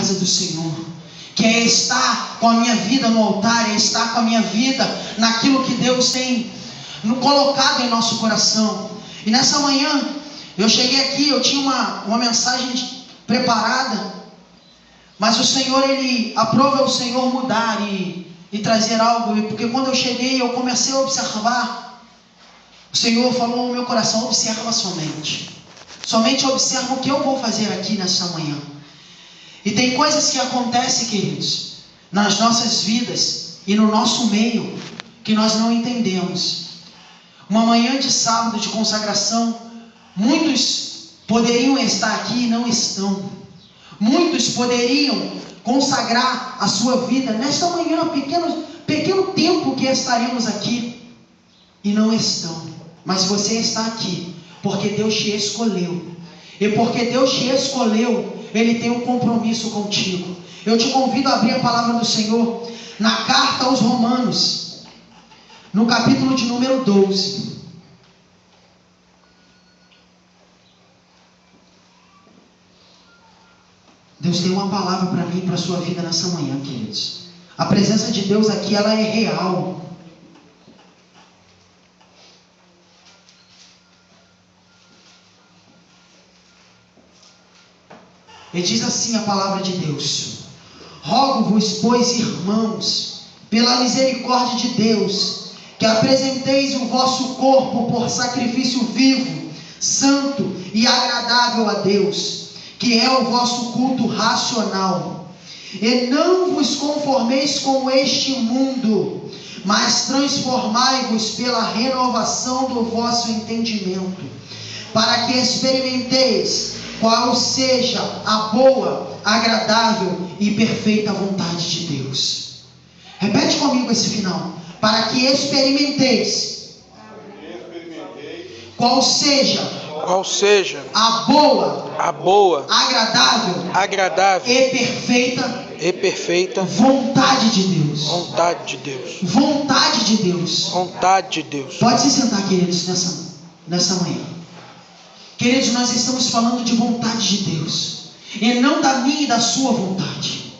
casa do Senhor, que é estar com a minha vida no altar, é estar com a minha vida naquilo que Deus tem colocado em nosso coração. E nessa manhã, eu cheguei aqui, eu tinha uma mensagem preparada, mas o Senhor, aprova o Senhor mudar e trazer algo, porque quando eu cheguei, eu comecei a observar. O Senhor falou no meu coração: observa somente observa o que eu vou fazer aqui nessa manhã. E tem coisas que acontecem, queridos, nas nossas vidas e no nosso meio, que nós não entendemos. Uma manhã de sábado de consagração, muitos poderiam estar aqui e não estão. Muitos poderiam consagrar a sua vida nesta manhã, pequeno tempo que estaremos aqui, e não estão. Mas você está aqui porque Deus te escolheu. E porque Deus te escolheu, Ele tem um compromisso contigo. Eu te convido a abrir a palavra do Senhor na carta aos Romanos, no capítulo de número 12. Deus tem uma palavra para mim e para a sua vida nessa manhã, queridos. A presença de Deus aqui, ela é real. E diz assim a palavra de Deus: rogo-vos, pois, irmãos, pela misericórdia de Deus, que apresenteis o vosso corpo por sacrifício vivo, santo e agradável a Deus, que é o vosso culto racional. E não vos conformeis com este mundo, mas transformai-vos pela renovação do vosso entendimento, para que experimenteis qual seja a boa, agradável e perfeita vontade de Deus. Repete comigo esse final: para que experimenteis qual seja a boa, agradável e perfeita vontade de Deus. Pode se sentar, queridos, nessa manhã. Queridos, nós estamos falando de vontade de Deus, e não da minha e da sua vontade.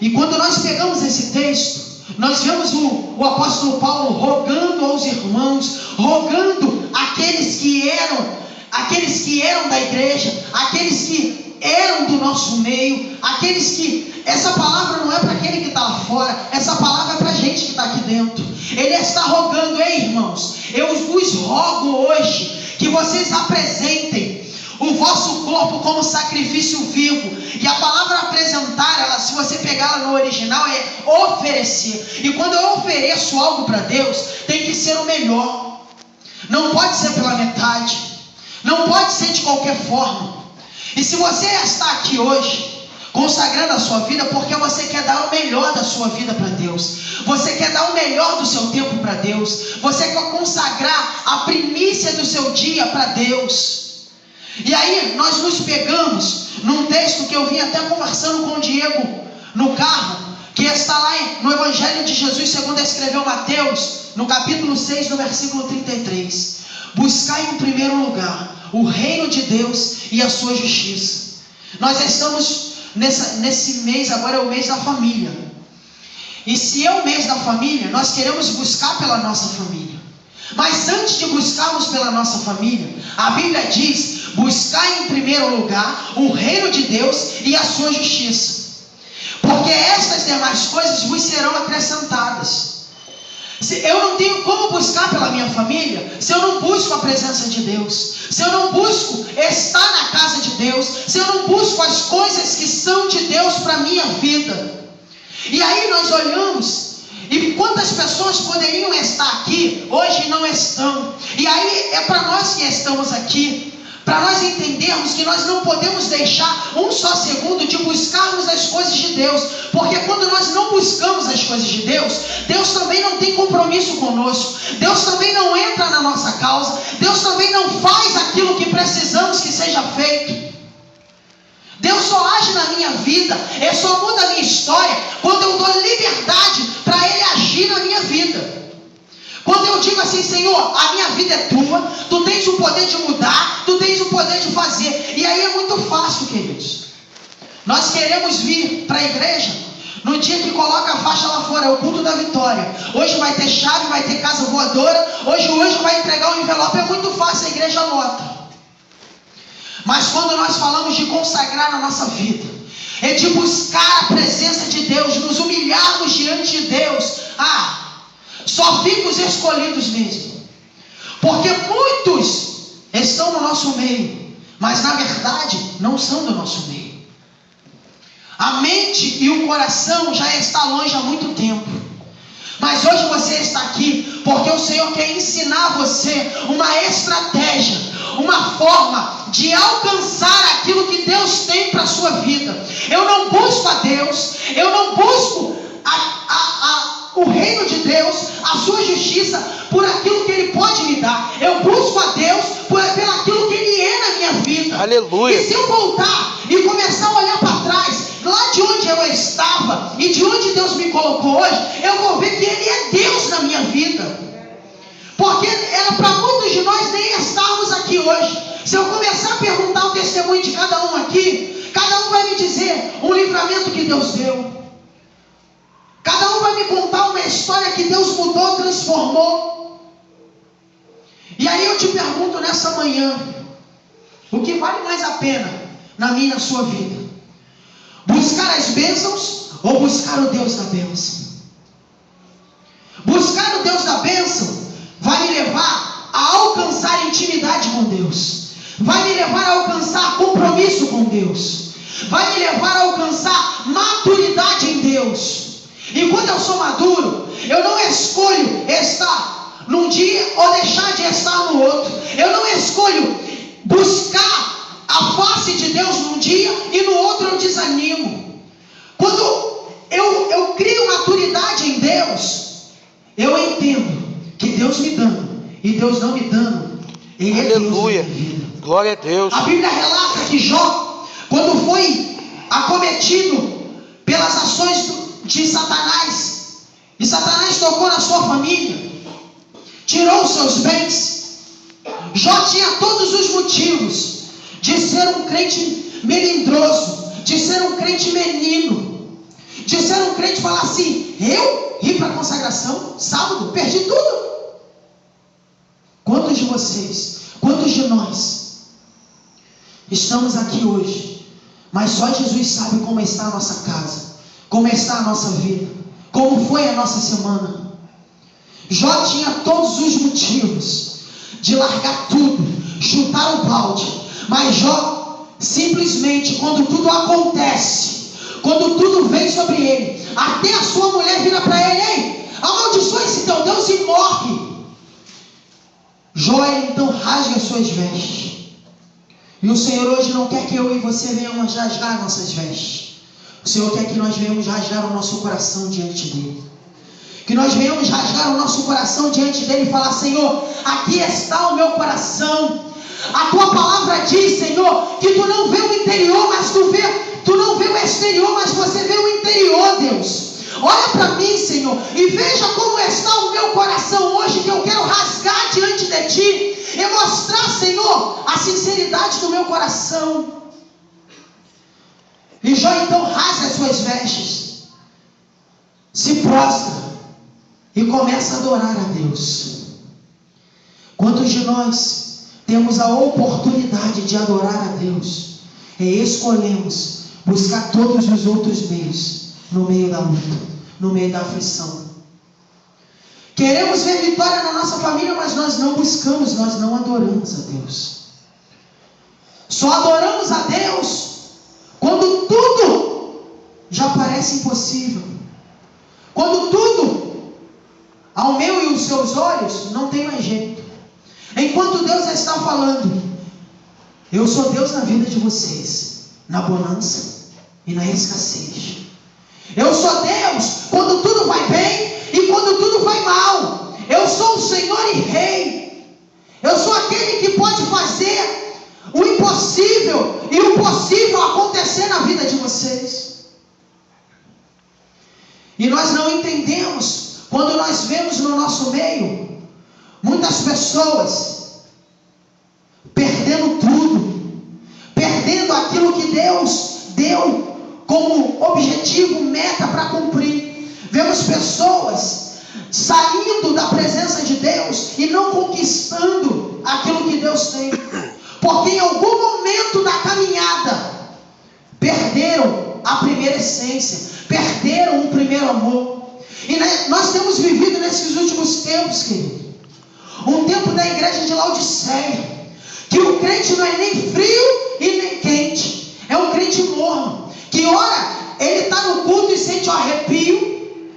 E quando nós pegamos esse texto, nós vemos o apóstolo Paulo rogando aos irmãos, rogando aqueles que eram da igreja, aqueles que eram do nosso meio, aqueles que... Essa palavra não é para aquele que está lá fora, essa palavra é para a gente que está aqui dentro. Ele está rogando: ei, irmãos, eu vos rogo hoje que vocês apresentem o vosso corpo como sacrifício vivo. E a palavra apresentar, ela, se você pegar ela no original, é oferecer. E quando eu ofereço algo para Deus, tem que ser o melhor. Não pode ser pela metade, não pode ser de qualquer forma. E se você está aqui hoje consagrando a sua vida porque você quer dar o melhor da sua vida para Deus, você quer dar o melhor do seu tempo para Deus, você quer consagrar a primícia do seu dia para Deus. E aí nós nos pegamos num texto que eu vim até conversando com o Diego no carro, que está lá no Evangelho de Jesus segundo escreveu Mateus, no capítulo 6, no versículo 33. Buscai em primeiro lugar o reino de Deus e a sua justiça. Nós estamos nesse mês, agora é o mês da família. E se é o mês da família, nós queremos buscar pela nossa família. Mas antes de buscarmos pela nossa família, a Bíblia diz: buscai em primeiro lugar o reino de Deus e a sua justiça, porque estas demais coisas vos serão acrescentadas. Eu não tenho como buscar pela minha família se eu não busco a presença de Deus, se eu não busco estar na casa de Deus, se eu não busco as coisas que são de Deus para a minha vida. E aí nós olhamos, e quantas pessoas poderiam estar aqui hoje e não estão. E aí é para nós que estamos aqui, para nós entendermos que nós não podemos deixar um só segundo de buscarmos as coisas de Deus, porque quando nós não buscamos as coisas de Deus, Deus também não tem compromisso conosco, Deus também não entra na nossa causa, Deus também não faz aquilo que precisamos que seja feito. Deus só age na minha vida, Ele só muda a minha história quando eu dou liberdade para Ele agir na minha vida. Quando eu digo assim: Senhor, a minha vida é tua, tu tens o poder de mudar, tu tens o poder de fazer. E aí é muito fácil, queridos. Nós queremos vir para a igreja no dia que coloca a faixa lá fora, é o culto da vitória. Hoje vai ter chave, vai ter casa voadora. Hoje o anjo vai entregar o envelope. É muito fácil, a igreja anota. Mas quando nós falamos de consagrar na nossa vida, é de buscar a presença de Deus, nos humilharmos diante de Deus. Só ficam os escolhidos mesmo. Porque muitos estão no nosso meio, mas na verdade não são do nosso meio. A mente e o coração já está longe há muito tempo. Mas hoje você está aqui porque o Senhor quer ensinar a você uma estratégia, uma forma de alcançar aquilo que Deus tem para a sua vida. Eu não busco a Deus, eu não busco o reino de Deus, a sua justiça, por aquilo que Ele pode me dar. Eu busco a Deus pelo aquilo que Ele é na minha vida. Aleluia. E se eu voltar e começar a olhar para trás, lá de onde eu estava e de onde Deus me colocou hoje, eu vou ver que Ele é Deus na minha vida. Porque era para muitos de nós nem estarmos aqui hoje. Se eu começar a perguntar o testemunho de cada um aqui, cada um vai me dizer um livramento que Deus deu. Cada um vai me contar uma história que Deus mudou, transformou. E aí eu te pergunto nessa manhã, o que vale mais a pena na minha e na sua vida? Buscar as bênçãos ou buscar o Deus da bênção? Buscar o Deus da bênção vai me levar a alcançar intimidade com Deus, vai me levar a alcançar compromisso com Deus, vai me levar a alcançar maturidade em Deus. E quando eu sou maduro, eu não escolho estar num dia ou deixar de estar no outro. Eu não escolho buscar a face de Deus num dia e no outro eu desanimo. Quando eu crio maturidade em Deus, eu entendo que Deus me dando e Deus não me dando, Ele é Deus na minha vida. Glória a Deus. A Bíblia relata que Jó, quando foi acometido pelas ações de Satanás, e Satanás tocou na sua família, tirou os seus bens, Jó tinha todos os motivos de ser um crente melindroso, de ser um crente menino, de ser um crente falar assim: eu ir para a consagração, sábado, perdi tudo. Quantos de vocês, quantos de nós estamos aqui hoje, mas só Jesus sabe como está a nossa casa, como está a nossa vida, como foi a nossa semana. Jó tinha todos os motivos de largar tudo, chutar o balde, mas Jó simplesmente, quando tudo acontece, quando tudo vem sobre ele, até a sua mulher vira para ele: ei, amaldiçoa esse teu Deus e morre. Jó então rasga as suas vestes. E o Senhor hoje não quer que eu e você venhamos rasgar nossas vestes. O Senhor quer que nós venhamos rasgar o nosso coração diante dele. Que nós venhamos rasgar o nosso coração diante dele e falar: Senhor, aqui está o meu coração. A tua palavra diz, Senhor, que tu não vê o interior, mas tu não vê o exterior, mas você vê o interior, Deus. Olha para mim, Senhor, e veja como está o meu coração hoje, que eu quero rasgar diante de ti e mostrar, Senhor, a sinceridade do meu coração. E Jó então rasga as suas vestes, se prostra e começa a adorar a Deus. Quantos de nós temos a oportunidade de adorar a Deus e escolhemos buscar todos os outros meios no meio da luta, no meio da aflição? Queremos ver vitória na nossa família, mas nós não buscamos, nós não adoramos a Deus. Só adoramos a Deus quando tudo já parece impossível, quando tudo, ao meu e os seus olhos, não tem mais jeito. Enquanto Deus está falando: eu sou Deus na vida de vocês, na bonança e na escassez. Eu sou Deus quando tudo vai bem e quando tudo vai mal. Eu sou o Senhor e Rei. Eu sou aquele que pode fazer o impossível e o possível acontecer na vida de vocês. E nós não entendemos quando nós vemos no nosso meio muitas pessoas perdendo tudo, perdendo aquilo que Deus deu como objetivo, meta para cumprir. Vemos pessoas saindo da presença de Deus e não conquistando aquilo que Deus tem, porque em algum momento da caminhada perderam a primeira essência, perderam o primeiro amor. E nós temos vivido nesses últimos tempos, querido, um tempo da igreja de Laodiceia, que o crente não é nem frio e nem quente, é um crente morno, que ora ele está no culto e sente o arrepio,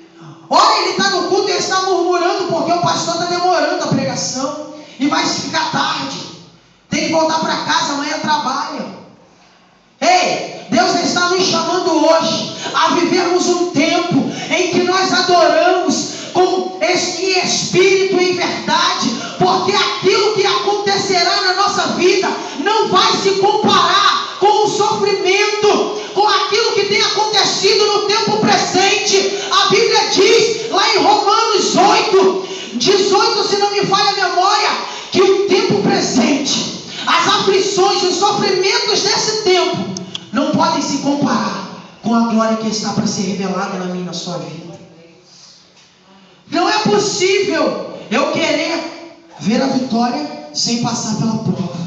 ora ele está no culto e está murmurando porque o pastor está demorando a pregação e vai ficar tarde, tem que voltar para casa, amanhã trabalha. Ei, Deus está nos chamando hoje a vivermos um tempo em que nós adoramos em espírito e em verdade, porque aquilo que acontecerá na nossa vida não vai se comparar com o sofrimento, com aquilo que tem acontecido no tempo presente. A Bíblia diz lá em Romanos 8:18, se não me falha a memória, que o tempo presente, as aflições, os sofrimentos desse tempo não podem se comparar com a glória que está para ser revelada na minha e na sua vida. Não é possível eu querer ver a vitória sem passar pela prova.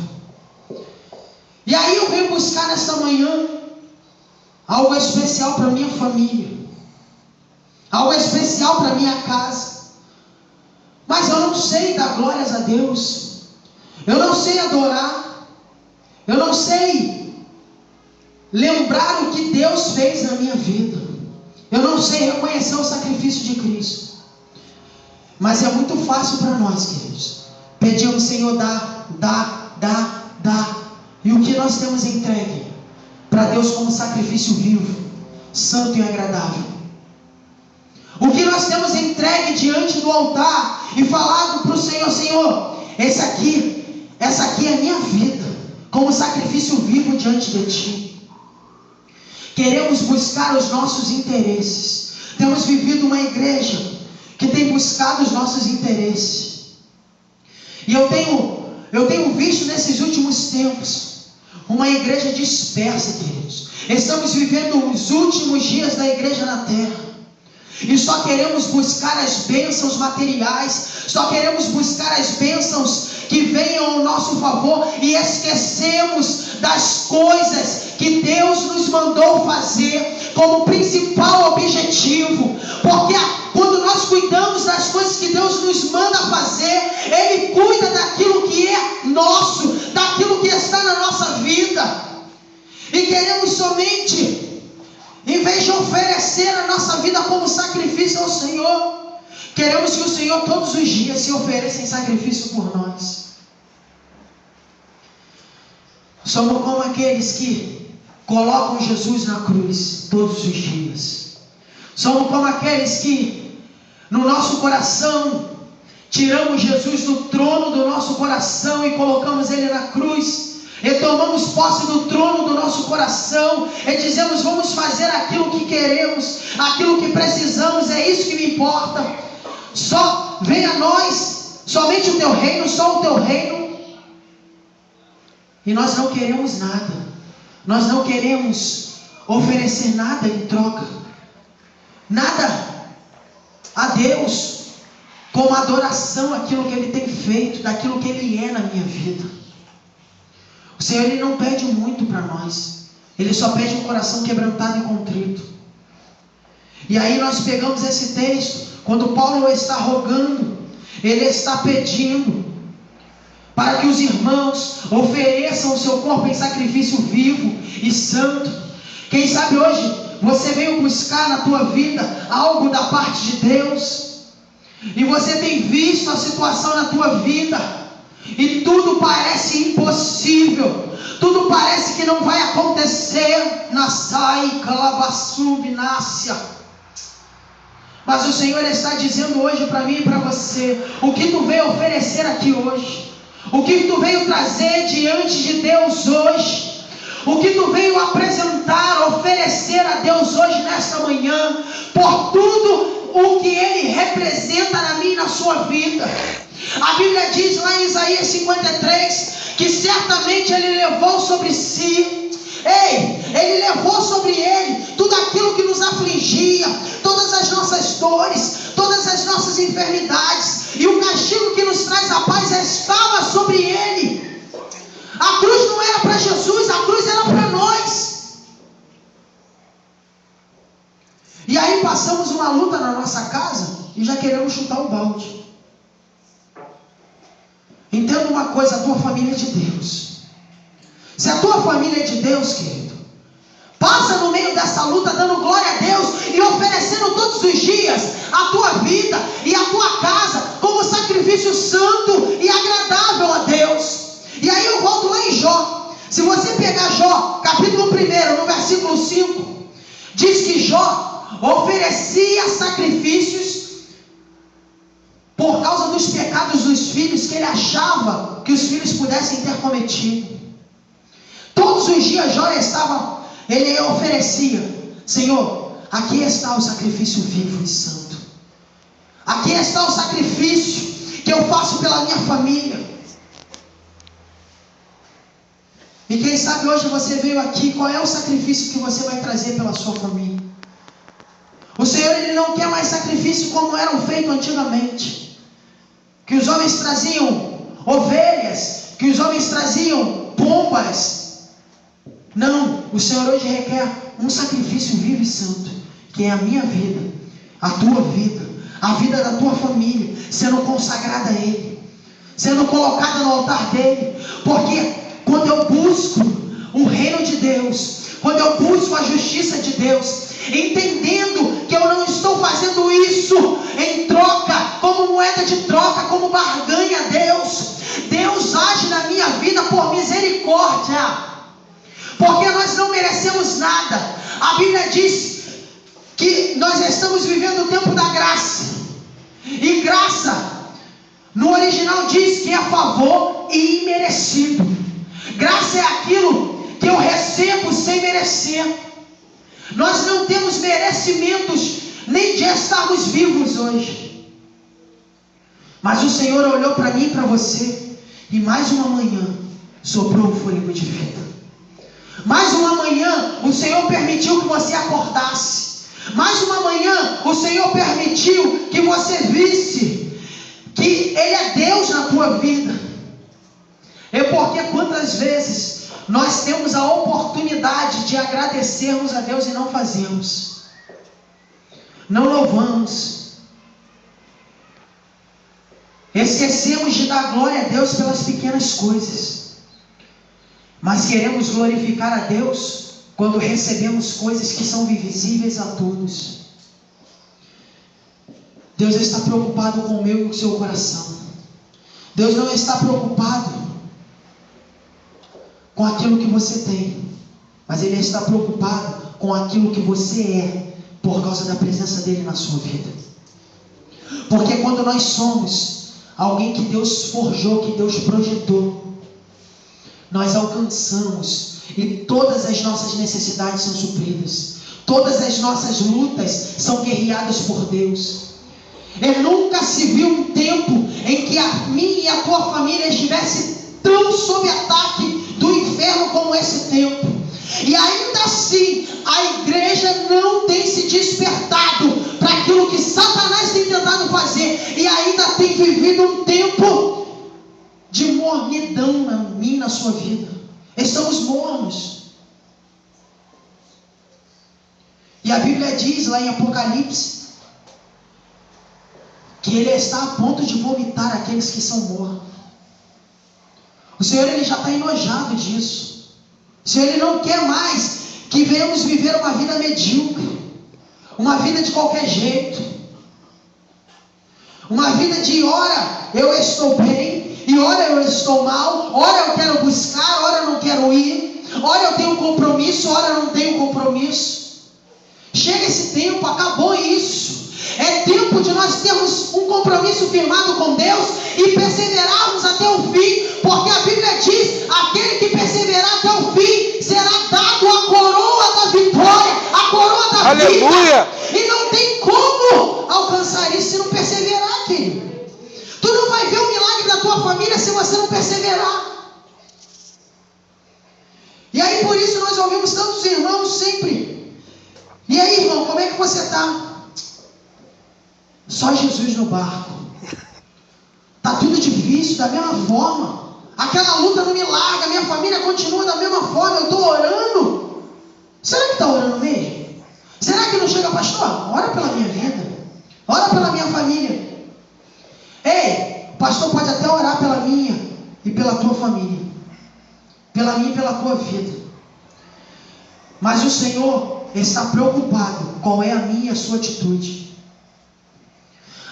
E aí eu venho buscar nesta manhã algo especial para minha família, algo especial para minha casa. Mas eu não sei dar glórias a Deus, eu não sei adorar, eu não sei lembrar o que Deus fez na minha vida, eu não sei reconhecer o sacrifício de Cristo. Mas é muito fácil para nós, queridos, pedimos: Senhor, dá. E o que nós temos entregue para Deus como sacrifício vivo, santo e agradável? O que nós temos entregue diante do altar e falado para o Senhor: Senhor, essa aqui é a minha vida, como sacrifício vivo diante de Ti. Queremos buscar os nossos interesses. Temos vivido uma igreja que tem buscado os nossos interesses. E eu tenho visto nesses últimos tempos uma igreja dispersa, queridos. Estamos vivendo os últimos dias da igreja na terra, e só queremos buscar as bênçãos materiais, só queremos buscar as bênçãos que venham ao nosso favor, e esquecemos das coisas que Deus nos mandou fazer como principal objetivo. Porque quando nós cuidamos das coisas que Deus nos manda fazer, Ele cuida daquilo que é nosso, daquilo que está na nossa vida. E queremos somente, em vez de oferecer a nossa vida como sacrifício ao Senhor, queremos que o Senhor todos os dias se ofereça em sacrifício por nós. Somos como aqueles que colocam Jesus na cruz todos os dias. Somos como aqueles que no nosso coração tiramos Jesus do trono do nosso coração e colocamos Ele na cruz, e tomamos posse do trono do nosso coração e dizemos: vamos fazer aquilo que queremos, aquilo que precisamos, é isso que me importa. Só venha a nós, somente o Teu reino, só o Teu reino. E nós não queremos nada, nós não queremos oferecer nada em troca, nada a Deus como adoração àquilo que Ele tem feito, daquilo que Ele é na minha vida. O Senhor, Ele não pede muito para nós, Ele só pede um coração quebrantado e contrito. E aí nós pegamos esse texto, quando Paulo está rogando, ele está pedindo para que os irmãos ofereçam o seu corpo em sacrifício vivo e santo. Quem sabe hoje você veio buscar na tua vida algo da parte de Deus, e você tem visto a situação na tua vida, e tudo parece impossível, tudo parece que não vai acontecer. Nasai, Calabassu, Binácia. Mas o Senhor está dizendo hoje para mim e para você: o que tu veio oferecer aqui hoje, o que tu veio trazer diante de Deus hoje, o que tu veio apresentar, oferecer a Deus hoje, nesta manhã, por tudo o que Ele representa na minha e na sua vida. A Bíblia diz lá em Isaías 53, que certamente Ele levou sobre si, Ele levou sobre Ele tudo dia, todas as nossas dores, todas as nossas enfermidades, e o castigo que nos traz a paz estava sobre ele. A cruz não era para Jesus, a cruz era para nós. E aí passamos uma luta na nossa casa e já queremos chutar o balde. Entenda uma coisa, a tua família é de Deus. Se a tua família é de Deus, querido, passa no meio dessa luta dando glória a Deus e oferecendo todos os dias a tua vida e a tua casa como sacrifício santo e agradável a Deus. E aí eu volto lá em Jó. Se você pegar Jó, capítulo 1, no versículo 5, diz que Jó oferecia sacrifícios por causa dos pecados dos filhos que ele achava que os filhos pudessem ter cometido. Todos os dias Jó ele oferecia: Senhor, aqui está o sacrifício vivo e santo. Aqui está o sacrifício que eu faço pela minha família. E quem sabe hoje você veio aqui, qual é o sacrifício que você vai trazer pela sua família? O Senhor, Ele não quer mais sacrifício como eram feitos antigamente, que os homens traziam ovelhas, que os homens traziam pombas. Não, o Senhor hoje requer um sacrifício vivo e santo, que é a minha vida, a tua vida, a vida da tua família, sendo consagrada a Ele, sendo colocada no altar dEle. Porque quando eu busco o reino de Deus, quando eu busco a justiça de Deus, entendendo que eu não estou fazendo isso em troca, como moeda de troca, como barganha a Deus, Deus age na minha vida por misericórdia, porque nós não merecemos nada. A Bíblia diz que nós estamos vivendo o tempo da graça, e graça no original diz que é a favor e imerecido. Graça é aquilo que eu recebo sem merecer. Nós não temos merecimentos nem de estarmos vivos hoje, mas o Senhor olhou para mim e para você, e mais uma manhã soprou um fôlego de vida. Mais uma manhã o Senhor permitiu que você acordasse. Mais uma manhã o Senhor permitiu que você visse que Ele é Deus na tua vida. É porque quantas vezes nós temos a oportunidade de agradecermos a Deus e não fazemos, não louvamos, esquecemos de dar glória a Deus pelas pequenas coisas, mas queremos glorificar a Deus quando recebemos coisas que são visíveis a todos. Deus está preocupado com o meu e com o seu coração. Deus não está preocupado com aquilo que você tem, mas Ele está preocupado com aquilo que você é, por causa da presença dEle na sua vida. Porque quando nós somos alguém que Deus forjou, que Deus projetou, nós alcançamos, e todas as nossas necessidades são supridas, todas as nossas lutas são guerreadas por Deus. E nunca se viu um tempo em que a minha e a tua família estivesse tão sob ataque do inferno como esse tempo. E ainda assim a igreja não tem se despertado para aquilo que Satanás tem tentado fazer, e ainda tem vivido um tempo de mornidão na minha e na sua vida. Estamos mornos. E a Bíblia diz lá em Apocalipse que Ele está a ponto de vomitar aqueles que são mornos. O Senhor, Ele já está enojado disso. O Senhor, Ele não quer mais que venhamos viver uma vida medíocre, uma vida de qualquer jeito, uma vida de ora eu estou bem e ora eu estou mal, ora eu quero buscar, ora eu não quero ir, ora eu tenho compromisso, ora eu não tenho compromisso. Chega esse tempo, acabou isso. É tempo de nós termos um compromisso firmado com Deus e perseverarmos até o fim, porque a Bíblia diz: aquele que perseverar até o fim será dado a coroa da vitória, a coroa da Aleluia. vida. E não tem como alcançar isso se não perseverar, querido. Tu não vai ver o milagre da tua família se você não perseverar. E aí por isso nós ouvimos tantos irmãos sempre: e aí, irmão, como é que você está? Só Jesus no barco. Está tudo difícil, da mesma forma. Aquela luta não me larga, minha família continua da mesma forma, eu estou orando. Será que está orando mesmo? Será que não chega, pastor? Ora pela minha vida. Ora pela minha família. Ei, o pastor pode até orar pela minha e pela tua família. Pela minha e pela tua vida. Mas o Senhor está preocupado qual é a minha e a sua atitude.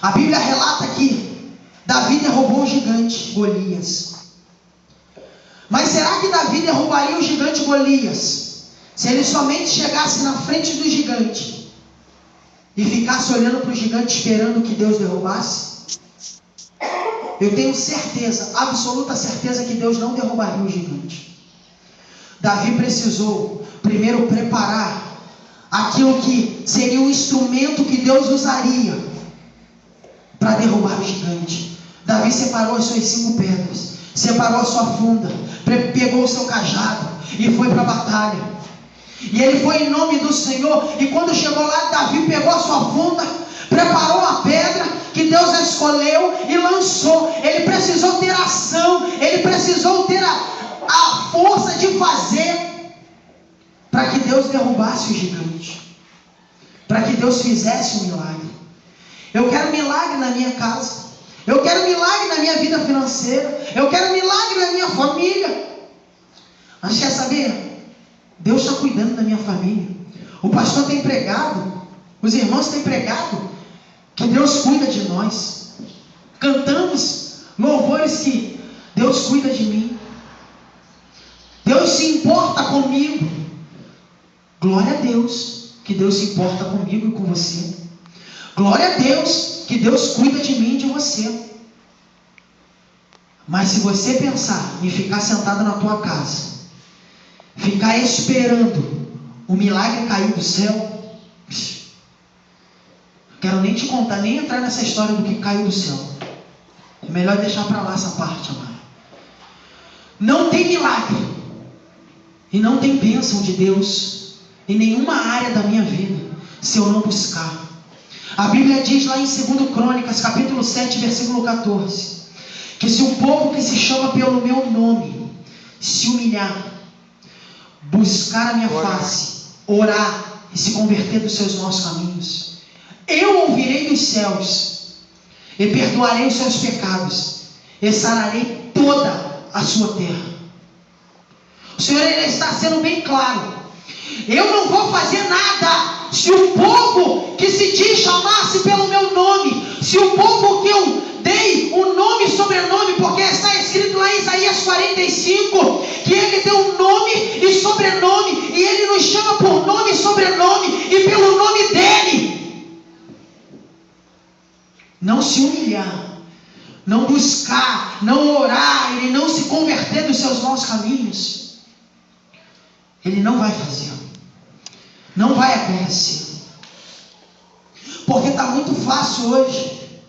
A Bíblia relata que Davi derrubou o gigante Golias. Mas será que Davi derrubaria o gigante Golias se ele somente chegasse na frente do gigante e ficasse olhando para o gigante esperando que Deus derrubasse? Eu tenho certeza, absoluta certeza, que Deus não derrubaria o gigante. Davi precisou primeiro preparar aquilo que seria o instrumento que Deus usaria para derrubar o gigante. Davi separou as suas 5 pedras, separou a sua funda, pegou o seu cajado e foi para a batalha. E ele foi em nome do Senhor. E quando chegou lá, Davi pegou a sua funda, preparou a pedra que Deus escolheu e lançou. Ele precisou ter ação, ele precisou ter a força de fazer para que Deus derrubasse o gigante, para que Deus fizesse um milagre. Eu quero milagre na minha casa, eu quero milagre na minha vida financeira, eu quero milagre na minha família. Mas quer saber? Deus está cuidando da minha família. O pastor tem pregado, os irmãos têm pregado que Deus cuida de nós. Cantamos louvores que Deus cuida de mim. Deus se importa comigo. Glória a Deus que Deus se importa comigo e com você. Glória a Deus que Deus cuida de mim e de você. Mas se você pensar em ficar sentado na tua casa, ficar esperando o milagre cair do céu, quero nem te contar, nem entrar nessa história do que caiu do céu. É melhor deixar para lá essa parte, amado. Não tem milagre e não tem bênção de Deus em nenhuma área da minha vida se eu não buscar. A Bíblia diz lá em 2 Crônicas, capítulo 7, versículo 14, que se o povo que se chama pelo meu nome se humilhar, buscar a minha face, orar e se converter dos seus maus caminhos, eu ouvirei dos céus e perdoarei os seus pecados e sararei toda a sua terra. O Senhor, ele está sendo bem claro. Eu não vou fazer nada se o povo que se diz chamar-se pelo meu nome, se o povo que eu dei o nome e sobrenome, porque está escrito lá em Isaías 45, que ele deu um nome e sobrenome, e ele nos chama por nome e sobrenome, e pelo nome dele. Não se humilhar, não buscar, não orar, ele não se converter dos seus maus caminhos, ele não vai fazer, não vai acontecer. Porque está muito fácil hoje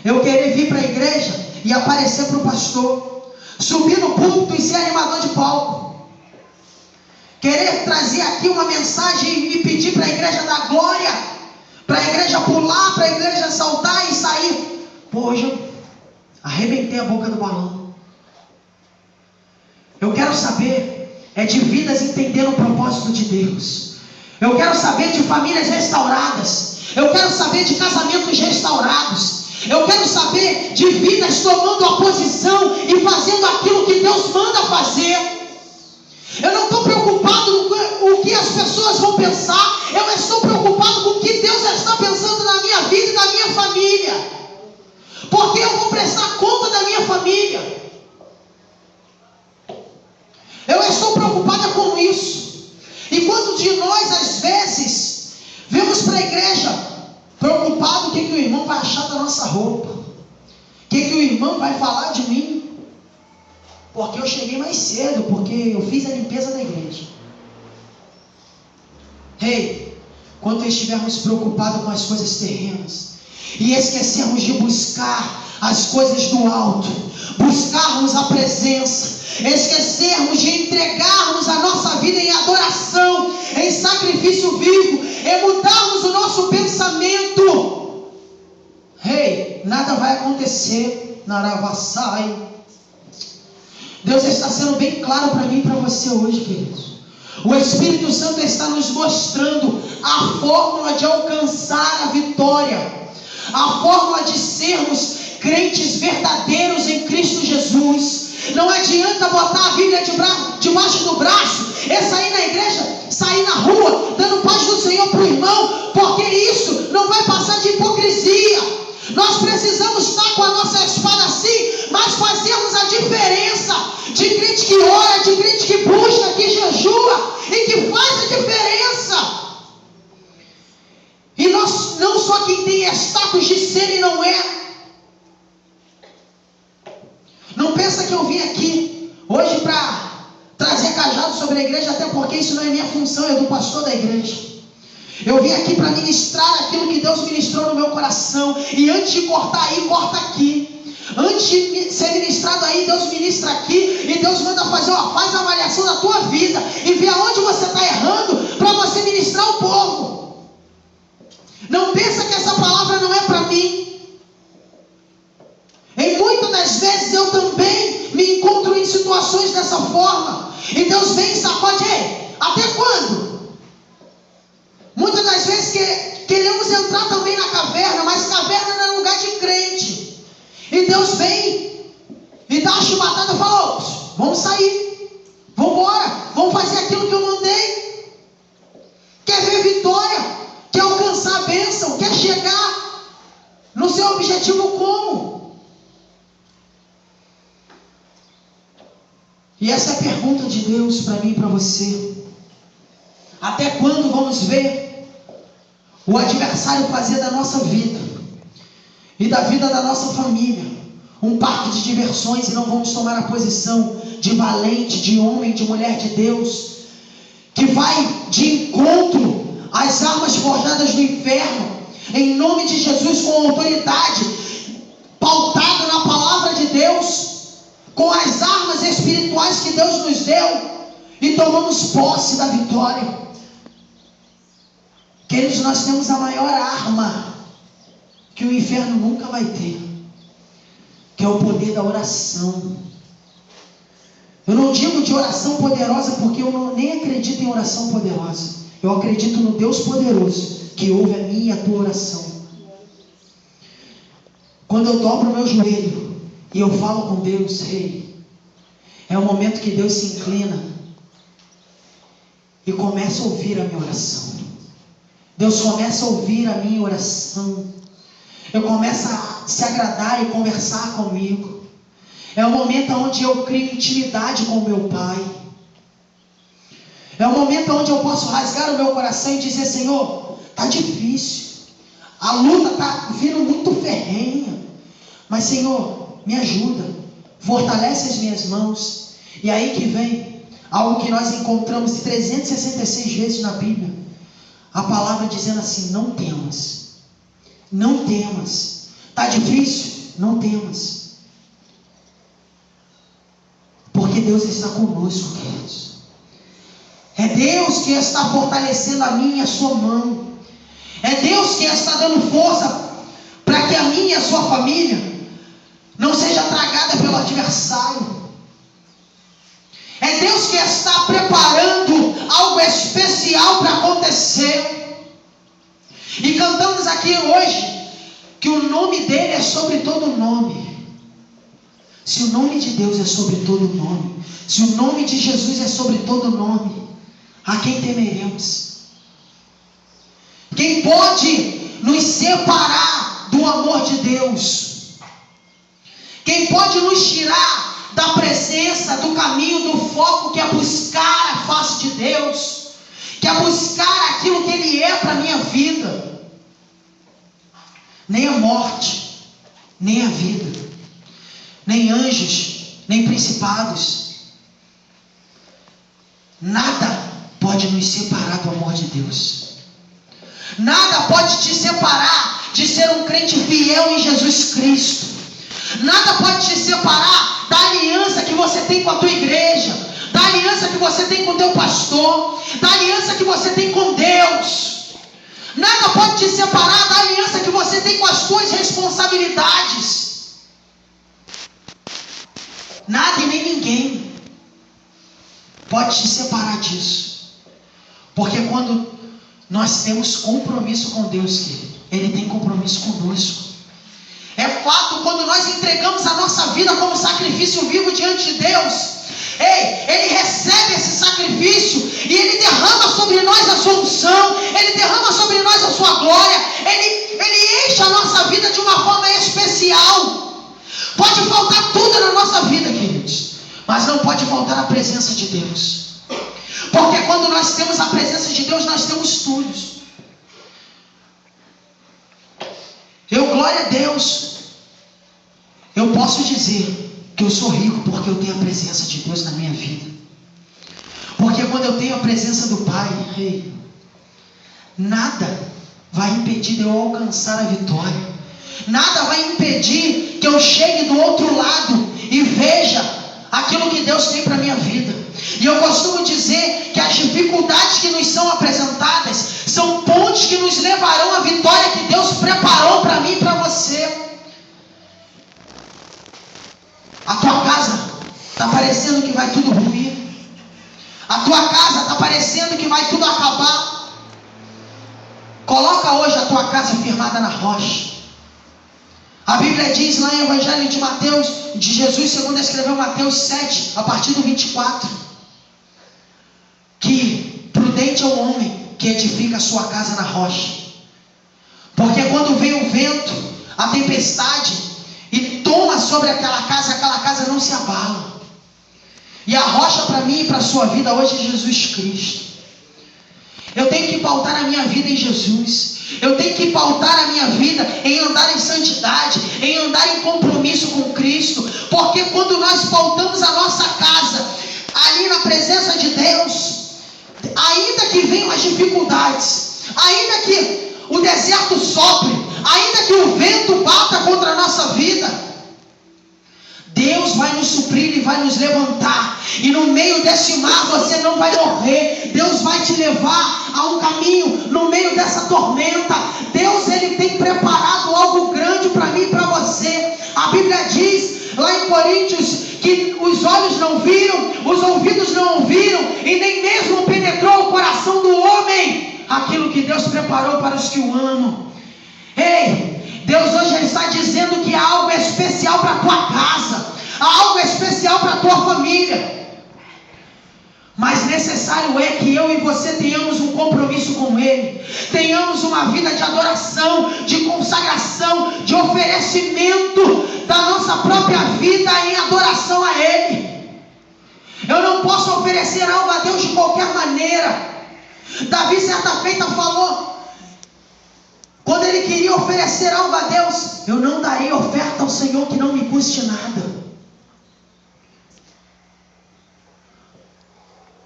eu querer vir para a igreja e aparecer para o pastor, subir no púlpito e ser animador de palco, querer trazer aqui uma mensagem e pedir para a igreja dar glória, para a igreja pular, para a igreja saltar e sair. Pô, hoje eu arrebentei a boca do balão. Eu quero saber de vidas entendendo o propósito de Deus. Eu quero saber de famílias restauradas. Eu quero saber de casamentos restaurados. Eu quero saber de vidas tomando a posição e fazendo aquilo que Deus manda fazer. Eu não estou preocupado com o que as pessoas vão pensar. Eu estou preocupado com o que Deus está pensando na minha vida e na minha família. Porque eu vou prestar conta da minha família. Eu estou preocupada com isso. E quantos de nós, às vezes, vemos para a igreja preocupado o que o irmão vai achar da nossa roupa, o que o irmão vai falar de mim, porque eu cheguei mais cedo, porque eu fiz a limpeza da igreja. Ei, quando estivermos preocupados com as coisas terrenas e esquecermos de buscar as coisas do alto, buscarmos a presença, esquecermos de entregarmos a nossa vida em adoração, em sacrifício vivo, e mudarmos o nosso nada vai acontecer. Naravassai. Deus está sendo bem claro para mim e para você hoje, queridos. O Espírito Santo está nos mostrando a fórmula de alcançar a vitória, a fórmula de sermos crentes verdadeiros em Cristo Jesus. Não adianta botar a Bíblia debaixo do braço, sair na igreja, sair na rua, dando paz do Senhor para o irmão, porque isso não vai passar de hipocrisia. Nós precisamos estar com a nossa espada assim, mas fazemos a diferença de crente que ora, de crente que busca, que jejua e que faz a diferença. E nós, não só quem tem status de ser e não é. Não pensa que eu vim aqui hoje para trazer cajado sobre a igreja, até porque isso não é minha função, é do pastor da igreja. Eu vim aqui para ministrar aquilo que Deus ministrou no meu coração. E antes de cortar aí, corta aqui. Antes de ser ministrado aí, Deus ministra aqui. E Deus manda fazer, faz a avaliação da tua vida e vê aonde você está errando para você ministrar o povo. Não pensa que essa palavra não é para mim. Em muitas das vezes eu também me encontro em situações dessa forma. E Deus vem e sacode. Até quando? Muitas das vezes queremos entrar também na caverna, mas caverna não é lugar de crente. E Deus vem e dá uma chibatada e fala: vamos sair, vamos embora, vamos fazer aquilo que eu mandei. Quer ver vitória? Quer alcançar a bênção? Quer chegar no seu objetivo como? E essa é a pergunta de Deus para mim e para você. Até quando vamos ver o adversário fazer da nossa vida e da vida da nossa família um parque de diversões e não vamos tomar a posição de valente, de homem, de mulher de Deus, que vai de encontro às armas forjadas do inferno, em nome de Jesus, com autoridade, pautado na palavra de Deus, com as armas espirituais que Deus nos deu, e tomamos posse da vitória. Queridos, nós temos a maior arma que o inferno nunca vai ter, que é o poder da oração. Eu não digo de oração poderosa porque eu nem acredito em oração poderosa. Eu acredito no Deus poderoso que ouve a minha e a tua oração. Quando eu dobro o meu joelho e eu falo com Deus, é o momento que Deus se inclina e começa a ouvir a minha oração. Deus começa a ouvir a minha oração. Eu começo a se agradar e conversar comigo. É o momento onde eu crio intimidade com o meu Pai. É o momento onde eu posso rasgar o meu coração e dizer: Senhor, está difícil. A luta está vindo muito ferrenha. Mas Senhor, me ajuda. Fortalece as minhas mãos. E aí que vem algo que nós encontramos 366 vezes na Bíblia. A palavra dizendo assim: não temas. Não temas. Está difícil? Não temas. Porque Deus está conosco, queridos. É Deus que está fortalecendo a minha e a sua mão. É Deus que está dando força para que a minha e a sua família não seja tragada pelo adversário. É Deus que está preparando algo especial para acontecer. E cantamos aqui hoje que o nome dele é sobre todo nome. Se o nome de Deus é sobre todo nome, se o nome de Jesus é sobre todo nome, a quem temeremos? Quem pode nos separar do amor de Deus? Quem pode nos tirar da presença, do caminho, do foco, que é buscar a face de Deus, que é buscar aquilo que Ele é para a minha vida? Nem a morte, nem a vida, nem anjos, nem principados, nada pode nos separar do amor de Deus. Nada pode te separar de ser um crente fiel em Jesus Cristo. Nada pode te separar da aliança que você tem com a tua igreja, da aliança que você tem com o teu pastor, da aliança que você tem com Deus. Nada pode te separar da aliança que você tem com as tuas responsabilidades responsabilidades. Nada e nem ninguém pode te separar disso. Porque quando nós temos compromisso com Deus, querido, Ele tem compromisso conosco. É fato, quando nós entregamos a nossa vida como sacrifício vivo diante de Deus, Ele recebe esse sacrifício e Ele derrama sobre nós a sua unção, Ele derrama sobre nós a sua glória, Ele enche a nossa vida de uma forma especial. Pode faltar tudo na nossa vida, queridos, mas não pode faltar a presença de Deus. Porque quando nós temos a presença de Deus, nós temos tudo. Glória a Deus, eu posso dizer que eu sou rico porque eu tenho a presença de Deus na minha vida. Porque quando eu tenho a presença do Pai, nada vai impedir de eu alcançar a vitória. Nada vai impedir que eu chegue do outro lado e veja aquilo que Deus tem para a minha vida. E eu costumo dizer que as dificuldades que nos são apresentadas são pontes que nos levarão à vitória que Deus preparou para mim e para você. A tua casa está parecendo que vai tudo ruir. A tua casa está parecendo que vai tudo acabar. Coloca hoje a tua casa firmada na rocha. A Bíblia diz lá em Evangelho de Mateus, de Jesus, segundo escreveu Mateus 7, a partir do 24, que prudente é o homem que edifica a sua casa na rocha. Porque quando vem o vento, a tempestade, e toma sobre aquela casa não se abala. E a rocha para mim e para a sua vida hoje é Jesus Cristo. Eu tenho que pautar a minha vida em Jesus. Eu tenho que pautar a minha vida em andar em santidade, em andar em compromisso com Cristo. Porque quando nós pautamos a nossa casa ali na presença de Deus, ainda que venham as dificuldades, ainda que o deserto sopre, ainda que o vento bata contra a nossa vida, Deus vai nos suprir e vai nos levantar. E no meio desse mar você não vai morrer. Deus vai te levar a um caminho no meio dessa tormenta. Deus, Ele tem preparado algo grande para mim e para você. A Bíblia diz lá em Coríntios que os olhos não viram, os ouvidos não ouviram e nem mesmo penetrou o coração do homem aquilo que Deus preparou para os que o amam. Ei, Deus hoje está dizendo que há algo especial para a tua casa, há algo especial para a tua família. Mas necessário é que eu e você tenhamos um compromisso com Ele, tenhamos uma vida de adoração, de consagração, de oferecimento da nossa própria vida em adoração a Ele. Eu não posso oferecer algo a Deus de qualquer maneira. Davi certa feita falou, quando ele queria oferecer algo a Deus: eu não darei oferta ao Senhor que não me custe nada.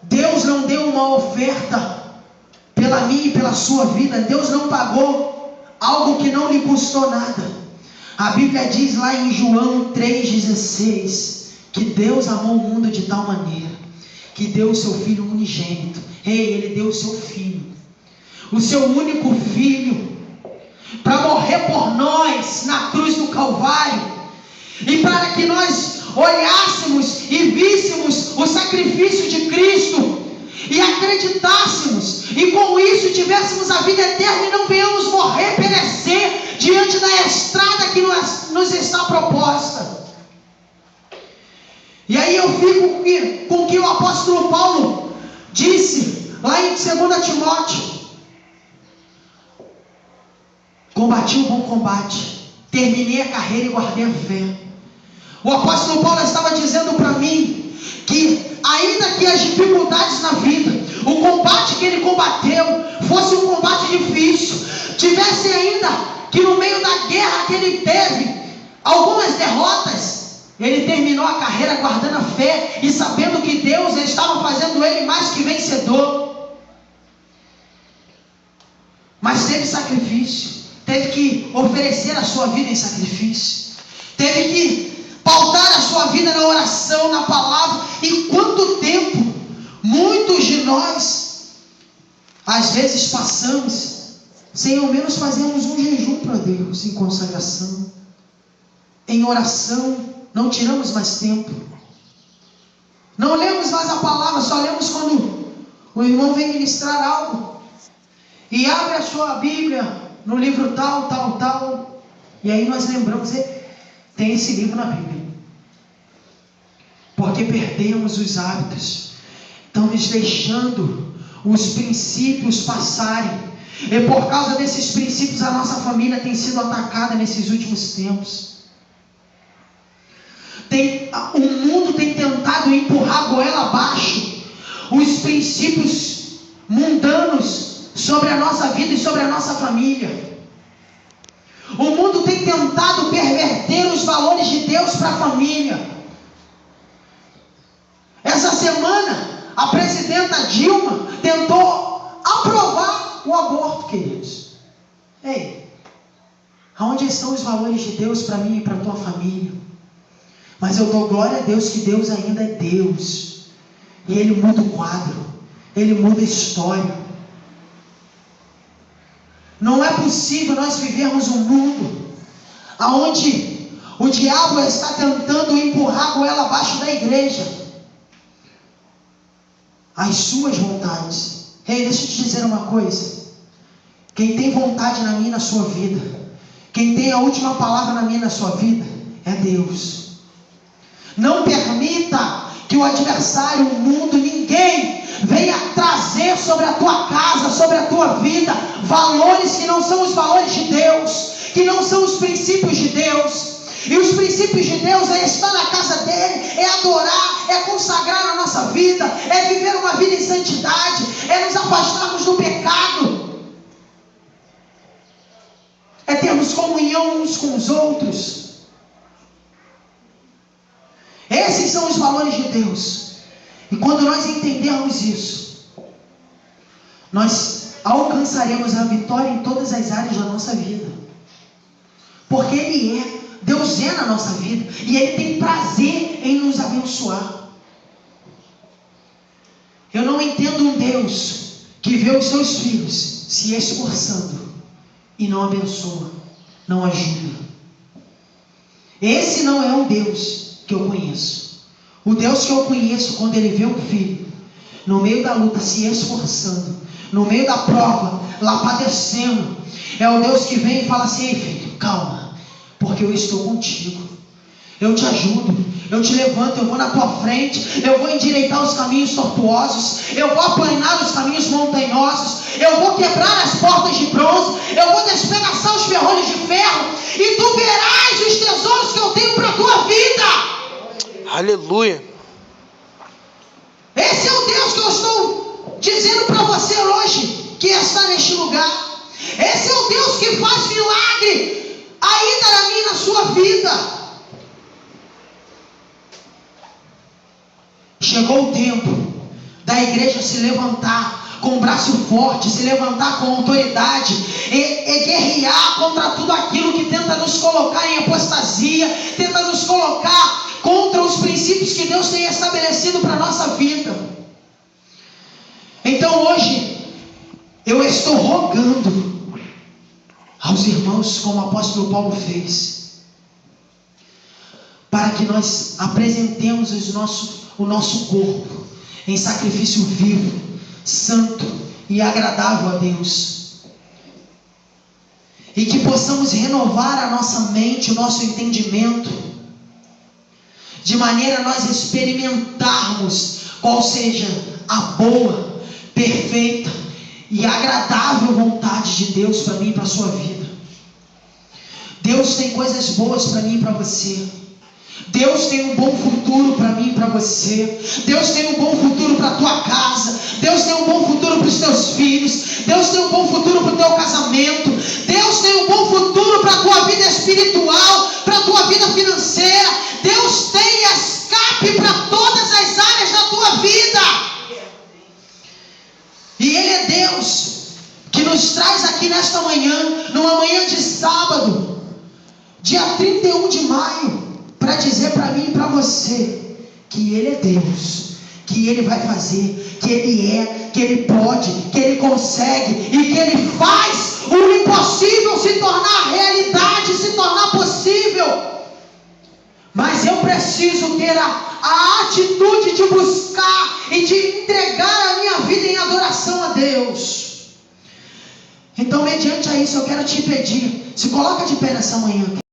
Deus não deu uma oferta pela minha e pela sua vida. Deus não pagou algo que não lhe custou nada. A Bíblia diz lá em João 3,16 que Deus amou o mundo de tal maneira que deu o seu Filho unigênito. Ele deu o seu Filho, o seu único Filho, para morrer por nós na cruz do Calvário, e para que nós olhássemos e víssemos o sacrifício de Cristo e acreditássemos, e com isso tivéssemos a vida eterna e não venhamos morrer, perecer diante da estrada que nos está proposta. E aí eu fico com o que o apóstolo Paulo disse lá em 2 Timóteo: combati o bom combate, terminei a carreira e guardei a fé. O apóstolo Paulo estava dizendo para mim que ainda que as dificuldades na vida, o combate que ele combateu fosse um combate difícil, tivesse ainda que no meio da guerra que ele teve algumas derrotas, ele terminou a carreira guardando a fé e sabendo que Deus estava fazendo ele mais que vencedor. Mas teve sacrifício, teve que oferecer a sua vida em sacrifício, teve que pautar a sua vida na oração, na palavra. E quanto tempo muitos de nós às vezes passamos sem ao menos fazermos um jejum para Deus, em consagração, em oração. Não tiramos mais tempo, não lemos mais a palavra, só lemos quando o irmão vem ministrar algo, e abre a sua Bíblia no livro tal, e aí nós lembramos, tem esse livro na Bíblia, porque perdemos os hábitos, estamos deixando os princípios passarem, e por causa desses princípios a nossa família tem sido atacada nesses últimos tempos. O mundo tem tentado empurrar a goela abaixo os princípios mundanos sobre a nossa vida e sobre a nossa família. O mundo tem tentado perverter os valores de Deus para a família. Essa semana a presidenta Dilma tentou aprovar o aborto, queridos. Ei, aonde estão os valores de Deus para mim e para a tua família? Mas eu dou glória a Deus que Deus ainda é Deus, e Ele muda o quadro, Ele muda a história. Não é possível nós vivermos um mundo onde o diabo está tentando empurrar a goela abaixo da igreja, as suas vontades. Ei, deixa eu te dizer uma coisa, quem tem vontade na minha e na sua vida, quem tem a última palavra na minha e na sua vida, é Deus. Não permita que o adversário, o mundo, ninguém venha trazer sobre a tua casa, sobre a tua vida, valores que não são os valores de Deus, que não são os princípios de Deus. E os princípios de Deus é estar na casa dele, é adorar, é consagrar a nossa vida, é viver uma vida em santidade, é nos afastarmos do pecado, é termos comunhão uns com os outros. Esses são os valores de Deus. E quando nós entendermos isso, nós alcançaremos a vitória em todas as áreas da nossa vida. Porque Deus é na nossa vida, e Ele tem prazer em nos abençoar. Eu não entendo um Deus que vê os seus filhos se esforçando e não abençoa, não ajuda. Esse não é um Deus que eu conheço. O Deus que eu conheço, quando Ele vê um filho no meio da luta se esforçando, no meio da prova, lá padecendo, é o Deus que vem e fala assim: ei filho, calma, porque eu estou contigo, eu te ajudo, eu te levanto, eu vou na tua frente, eu vou endireitar os caminhos tortuosos, eu vou aplanar os caminhos montanhosos, eu vou quebrar as portas de bronze, eu vou despedaçar os ferrolhos de ferro, e tu verás os tesouros que eu tenho para a tua vida. Aleluia. Esse é o Deus que eu estou dizendo para você hoje, que está neste lugar. Esse é o Deus que faz milagre ainda na minha e na sua vida. Chegou o tempo da igreja se levantar com o braço forte, se levantar com autoridade, e guerrear contra tudo aquilo que tenta nos colocar em apostasia, tenta nos colocar contra os princípios que Deus tem estabelecido para a nossa vida. Então hoje eu estou rogando aos irmãos, como o apóstolo Paulo fez, para que nós apresentemos o nosso corpo em sacrifício vivo, santo e agradável a Deus, e que possamos renovar a nossa mente, o nosso entendimento, de maneira a nós experimentarmos qual seja a boa, perfeita e agradável vontade de Deus para mim e para a sua vida. Deus tem coisas boas para mim e para você. Deus tem um bom futuro para mim e para você. Deus tem um bom futuro para a tua casa. Deus tem um bom futuro para os teus filhos. Deus tem um bom futuro para o teu casamento. Deus tem um bom futuro para a tua vida espiritual, para a tua vida financeira. Deus tem escape para todas as áreas da tua vida. E Ele é Deus que nos traz aqui nesta manhã, numa manhã de sábado, dia 31 de maio, para dizer para mim e para você que Ele é Deus, que Ele vai fazer, que Ele é, que Ele pode, que Ele consegue e que Ele faz o impossível se tornar realidade, se tornar possível. Mas eu preciso ter a atitude de buscar e de entregar a minha vida em adoração a Deus. Então, mediante a isso, eu quero te pedir, se coloca de pé nessa manhã.